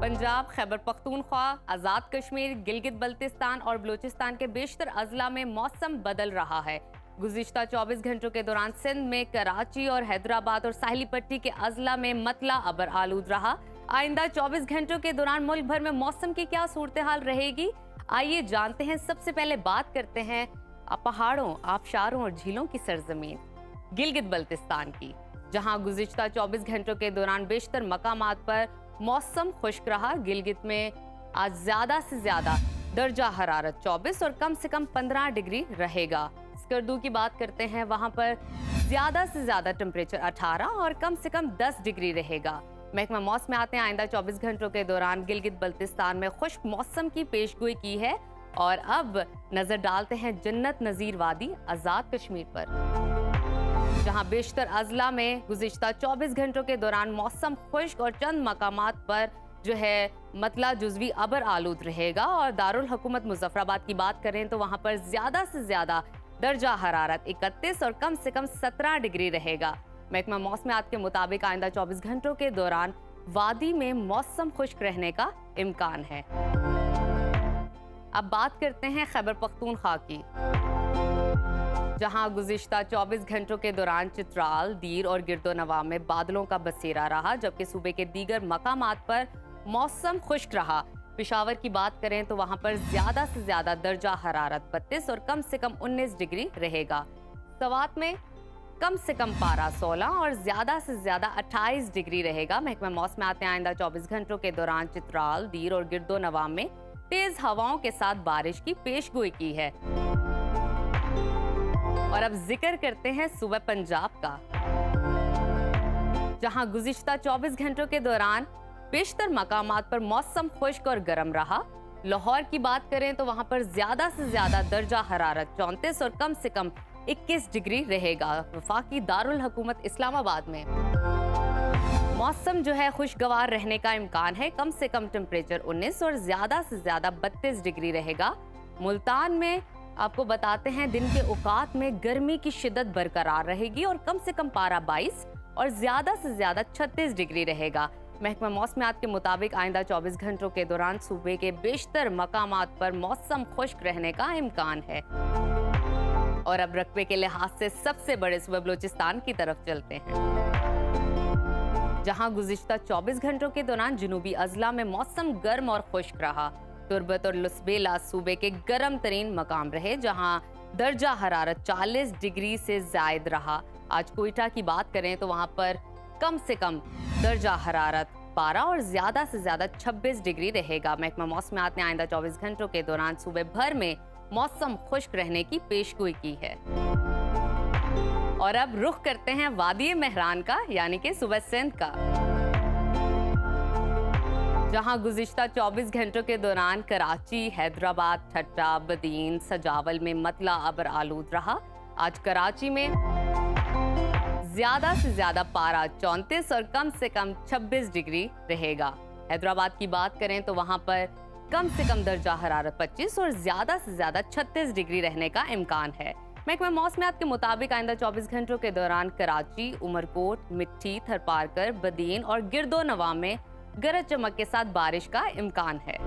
पंजाब, खैबर पख्तूनख्वा, आज़ाद कश्मीर, गिलगित बल्तिस्तान और बलूचिस्तान के बेशतर अजला में मौसम बदल रहा है। गुज़िश्ता 24 घंटों के दौरान सिंध में, कराची और हैदराबाद और साहिली पट्टी के अजला में मतला अबर आलूद रहा। आइंदा 24 घंटों के दौरान मुल्क भर में मौसम की क्या सूरत हाल रहेगी, आइए जानते हैं। सबसे पहले बात करते हैं पहाड़ों, आबशारों और झीलों की सरजमीन गिलगित बल्तिस्तान की, जहां गुज़िश्ता 24 घंटों के दौरान बेशतर मकामात पर मौसम खुश्क रहा। गिलगित में आज ज्यादा से ज्यादा दर्जा हरारत 24 और कम से कम 15 डिग्री रहेगा। स्कर्दू की बात करते हैं, वहां पर ज्यादा से ज्यादा टेम्परेचर 18 और कम से कम 10 डिग्री रहेगा। महकमा मौसम आते हैं आइंदा 24 घंटों के दौरान गिलगित बल्तिस्तान में खुश्क मौसम की पेशगोई की है। और अब नजर डालते हैं जन्नत नजीर वादी, आजाद कश्मीर पर, जहां बेशतर अजला में गुज़िश्ता 24 घंटों के दौरान मौसम खुश्क और चंद मकामात पर जो है मतला जुज़वी अबर आलूद रहेगा। और दारुल हुकूमत मुजफ्फराबाद की बात करें तो वहां पर ज्यादा से ज्यादा दर्जा हरारत 31 और कम से कम 17 डिग्री रहेगा। महकमा मौसमियात के मुताबिक आइंदा 24 घंटों के दौरान वादी में मौसम खुश्क रहने का इम्कान है। अब बात करते हैं खैबर पख्तूनख्वा की, जहां गुज़िश्ता 24 घंटों के दौरान चित्राल, दीर और गिरदोनवा में बादलों का बसेरा रहा, जबकि सूबे के दीगर मकामात पर मौसम खुश्क रहा। पेशावर की बात करें तो वहां पर ज्यादा से ज्यादा दर्जा हरारत 32 और कम से कम 19 डिग्री रहेगा। सवात में कम से कम पारा 16 और ज्यादा से ज्यादा 28 डिग्री रहेगा। महकमा मौसम आते आइंदा 24 घंटों के दौरान चित्राल, दीर और गिरदोनवा में तेज हवाओं के साथ बारिश की पेशगोई की है। और अब जिक्र करते हैं सूबा पंजाब का, जहां गुज़िश्ता 24 घंटों के दौरान बेशतर मकामात पर मौसम खुश्क और गर्म रहा। लाहौर की बात करें तो वहां पर ज्यादा से ज्यादा दर्जा हरारत 34 और कम से कम 21 डिग्री रहेगा। वफाकी दारुल हुकूमत इस्लामाबाद में मौसम जो है खुशगवार रहने का इम्कान है। कम से कम टेम्परेचर 19 और ज्यादा से ज्यादा 32 डिग्री रहेगा। मुल्तान में आपको बताते हैं दिन के औकात में गर्मी की शिद्दत बरकरार रहेगी और कम से कम पारा 22 और ज्यादा से ज्यादा 36 डिग्री रहेगा। महकमा मौसमियात के मुताबिक आइंदा 24 घंटों के दौरान सूबे के बेशतर मकामात पर मौसम खुश्क रहने का इम्कान है। और अब रकबे के लिहाज से सबसे बड़े सूबे बलूचिस्तान की तरफ चलते हैं, जहां गुज़िश्ता 24 घंटों के दौरान जुनूबी अजला में मौसम गर्म और खुश्क रहा। तुर्बत और लुस्बेला सूबे के गर्म तरीन मकाम रहे, जहां दर्जा हरारत 40 डिग्री से जायद रहा। आज कोयटा की बात करें तो वहां पर कम से कम दर्जा हरारत 12 और ज्यादा से ज्यादा 26 डिग्री रहेगा। महकमा मौसमियात ने आइंदा 24 घंटों के दौरान सूबे भर में मौसम खुश्क रहने की पेशगोई की है। और अब रुख करते हैं वादी मेहरान का, यानी कि सूबा सिंध का, जहां गुज़िश्ता 24 घंटों के दौरान कराची, हैदराबाद, ठट्टा, बदीन, सजावल में मतला अबर आलूद रहा। आज कराची में ज्यादा से ज्यादा पारा 34 और कम से कम 26 डिग्री रहेगा। हैदराबाद की बात करें तो वहां पर कम से कम दर्जा हरारत 25 और ज्यादा से ज्यादा 36 डिग्री रहने का इम्कान है। महकमा मौसमियात के मुताबिक आइंदा 24 घंटों के दौरान कराची, उमरकोट, मिट्टी, थरपारकर, बदीन और गिरदोनवा में गरज चमक के साथ बारिश का इम्कान है।